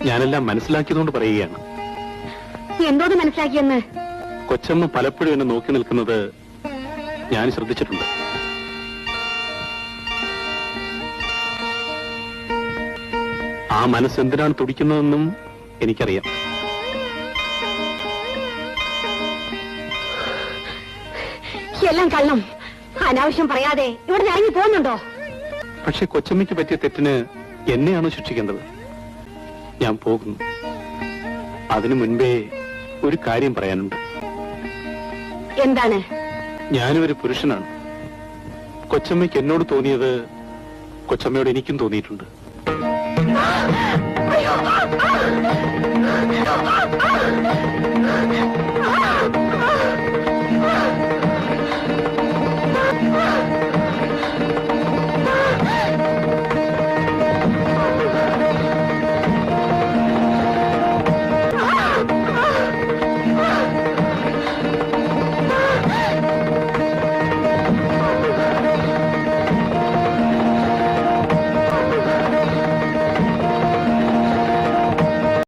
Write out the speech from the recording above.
ഞാനെല്ലാം മനസ്സിലാക്കിയതുകൊണ്ട് പറയുകയാണ്. എന്തോന്ന് മനസ്സിലാക്കിയെന്ന്? കൊച്ചമ്മ പലപ്പോഴും എന്നെ നോക്കി നിൽക്കുന്നത് ഞാൻ ശ്രദ്ധിച്ചിട്ടുണ്ട്. ആ മനസ്സെന്തിനാണ് തുടിക്കുന്നതെന്നും എനിക്കറിയാം. എല്ലാം കള്ളം. അനാവശ്യം പറയാതെ ഇവിടെ ഇറങ്ങി പോകുന്നുണ്ടോ? പക്ഷെ കൊച്ചമ്മയ്ക്ക് പറ്റിയ തെറ്റിന് എന്നെയാണോ ശിക്ഷിക്കേണ്ടത്? ഞാൻ പോകുന്നു. അതിനു മുൻപേ ഒരു കാര്യം പറയാനുണ്ട്. എന്താണ്? ഞാനും ഒരു പുരുഷനാണ്. കൊച്ചമ്മയ്ക്ക് എന്നോട് തോന്നിയത് കൊച്ചമ്മയോട് എനിക്കും തോന്നിയിട്ടുണ്ട്.